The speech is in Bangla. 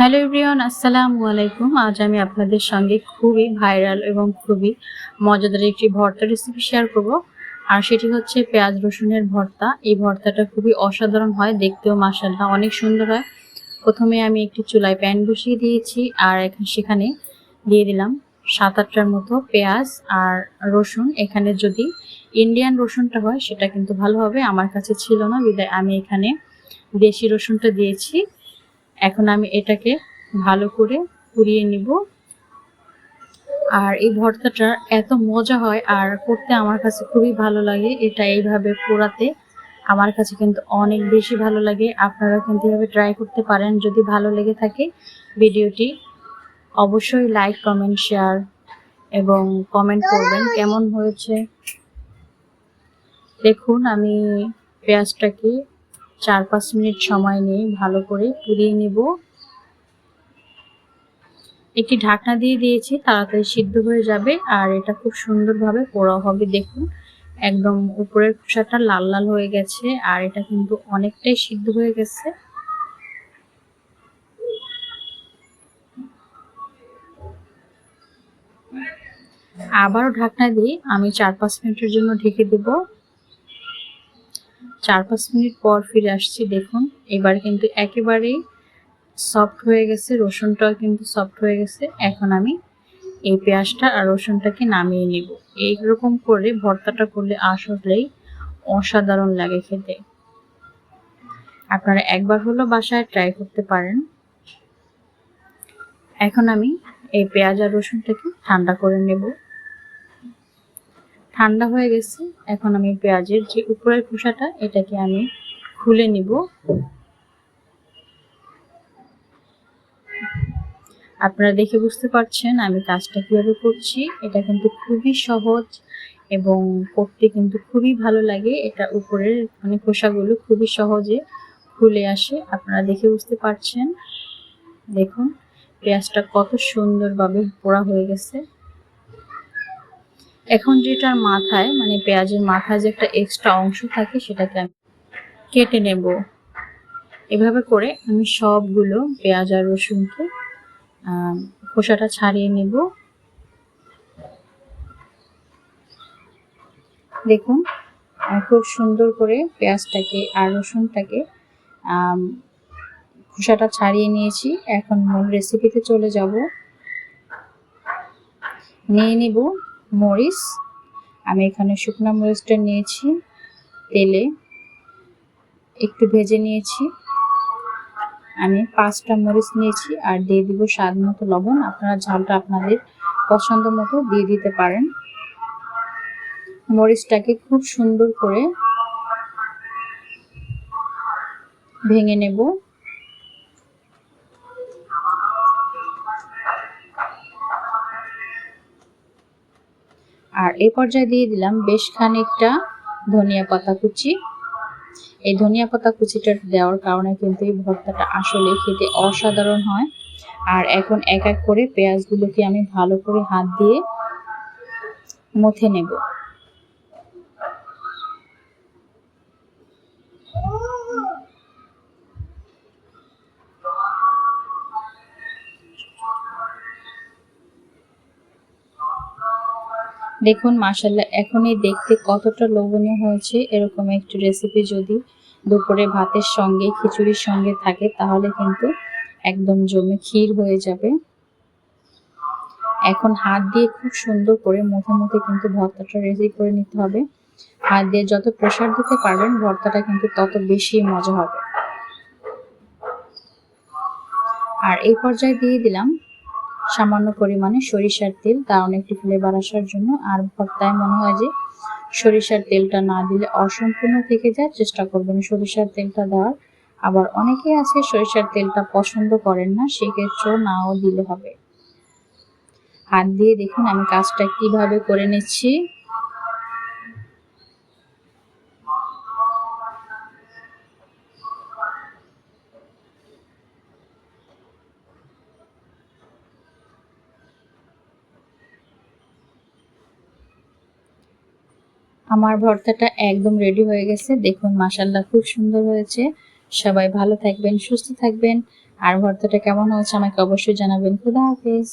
হ্যালো এভরিওয়ান, আসসালামু আলাইকুম। আজ আমি আপনাদের সঙ্গে খুবই ভাইরাল এবং খুবই মজাদার একটি ভর্তা রেসিপি শেয়ার করব। আর সেটি হচ্ছে পেঁয়াজ রসুনের ভর্তা। এই ভর্তাটা খুবই অসাধারণ হয়, দেখতেও মাশাআল্লাহ অনেক সুন্দর হয়। প্রথমে আমি একটি চুলায় প্যান বসিয়ে দিয়েছি আর সেখানে দিয়ে দিলাম 7-8টার মতো পেঁয়াজ আর রসুন। এখানে যদি ইন্ডিয়ান রসুনটা হয় সেটা কিন্তু ভালো হবে, আমার কাছে ছিল না বিধায় আমি এখানে দেশি রসুনটা দিয়েছি। এখন আমি এটাকে ভালো করে পুড়িয়ে নিব। আর এই ভর্তাটা এত মজা হয় আর করতে আমার কাছে খুবই ভালো লাগে। এটা এইভাবে পোড়াতে আমার কাছে কিন্তু অনেক বেশি ভালো লাগে। আপনারা কিন্তু এভাবে ট্রাই করতে পারেন। যদি ভালো লেগে থাকে ভিডিওটি অবশ্যই লাইক, কমেন্ট, শেয়ার এবং কমেন্ট করবেন কেমন হয়েছে। দেখুন আমি পেঁয়াজটাকে 4-5 মিনিট সময় নিয়ে ভালো করে পুড়িয়ে নিব। একটি ঢাকনা দিয়ে দিয়েছি, তাড়াতাড়ি সিদ্ধ হয়ে যাবে আর এটা খুব সুন্দরভাবে পোড়া হবে। দেখুন একদম উপরের খোসাটা লাল লাল হয়ে গেছে আর এটা কিন্তু অনেকটাই সিদ্ধ হয়ে গেছে। আবারও ঢাকনা দিয়ে আমি 4-5 মিনিটের জন্য ঢেকে দেব। 4-5 মিনিট পর ফিরে আসছি। দেখুন এবার কিন্তু একেবারেই সফট হয়ে গেছে, রসুনটাও কিন্তু সফট হয়ে গেছে। এখন আমি এই পেঁয়াজটা আর রসুনটাকে নামিয়ে নিব। এইরকম করে ভর্তাটা করলে আসলেই অসাধারণ লাগে খেতে। আপনারা একবার হলো বাসায় ট্রাই করতে পারেন। এখন আমি এই পেঁয়াজ আর রসুনটাকে ঠান্ডা করে নেব। ঠান্ডা হয়ে গেছে, এখন আমি পেঁয়াজের যে উপরের খোসাটা এটাকে আমি খুলে নিব। আপনারা দেখে বুঝতে পারছেন আমি কাজটা কিভাবে করছি। এটা কিন্তু খুবই সহজ এবং করতে কিন্তু খুবই ভালো লাগে। এটা উপরের খোসাগুলো খুবই সহজে খুলে আসে, আপনারা দেখে বুঝতে পারছেন। দেখুন পেঁয়াজটা কত সুন্দরভাবে পোড়া হয়ে গেছে। এখন যেটার মাথায় পেঁয়াজের মাথায় যে একটা এক্সট্রা অংশ থাকে সেটাকে আমি কেটে নেব। এভাবে করে আমি সবগুলো পেঁয়াজ আর রসুনকে খোসাটা ছাড়িয়ে নেব। দেখুন খুব সুন্দর করে পেঁয়াজটাকে আর রসুনটাকে খোসাটা ছাড়িয়ে নিয়েছি। এখন মূল রেসিপিতে চলে যাব। নিয়ে নিব মরিচ। আমি এখানে শুকনো মরিচটা নিয়েছি, তেলে একটু ভেজে নিয়েছি। আমি 5টা মরিচ নিয়েছি আর দিয়ে দিব স্বাদ মতো লবণ। আপনারা ঝালটা আপনাদের পছন্দ মতো দিয়ে দিতে পারেন। মরিচটাকে খুব সুন্দর করে ভেঙে নেব। আর এই পর্যায়ে দিয়ে দিলাম বেশ খানিকটা ধনিয়া পাতা কুচি। এই ধনিয়া পাতা কুচিটা দেওয়ার কারণে কিন্তু এই ভর্তাটা আসলে খেতে অসাধারণ হয়। আর এখন এক এক করে পেঁয়াজগুলোকে আমি ভালো করে হাত দিয়ে মথে নেব। দেখুন মাশাআল্লাহ এখনই দেখতে কতটা লোভনীয় হয়েছে। এরকম একটি রেসিপি যদি দুপুরে ভাতের সঙ্গে খিচুড়ির সঙ্গে থাকে তাহলে কিন্তু একদম জমে ক্ষীর হয়ে যাবে। এখন হাত দিয়ে খুব সুন্দর করে মুখে মুখে কিন্তু ভর্তাটা রেডি করে নিতে হবে। হাত দিয়ে যত প্রেসার দিতে পারবেন ভর্তাটা কিন্তু তত বেশি মজা হবে। আর এই পর্যায়ে দিয়ে দিলাম সামান্য পরিমাণে সরিষার তেল, কারণ একটু ফ্লেভার আসার জন্য। আর ভর্তায় মনে হয় যে সরিষার তেলটা না দিলে অসম্পূর্ণ থেকে যায়, চেষ্টা করবেন সরিষার তেলটা দেওয়ার। আবার অনেকেই আছে সরিষার তেলটা পছন্দ করেন না, সেক্ষেত্রেও নাও দিলে হবে। হাত দিয়ে দেখুন আমি কাজটা কিভাবে করে নিচ্ছি। আমার ভর্তাটা একদম রেডি হয়ে গেছে। দেখুন মাশাআল্লাহ খুব সুন্দর হয়েছে। সবাই ভালো থাকবেন, সুস্থ থাকবেন। আর ভর্তাটা কেমন হয়েছে আমাকে অবশ্যই জানাবেন। খুদা হাফেজ।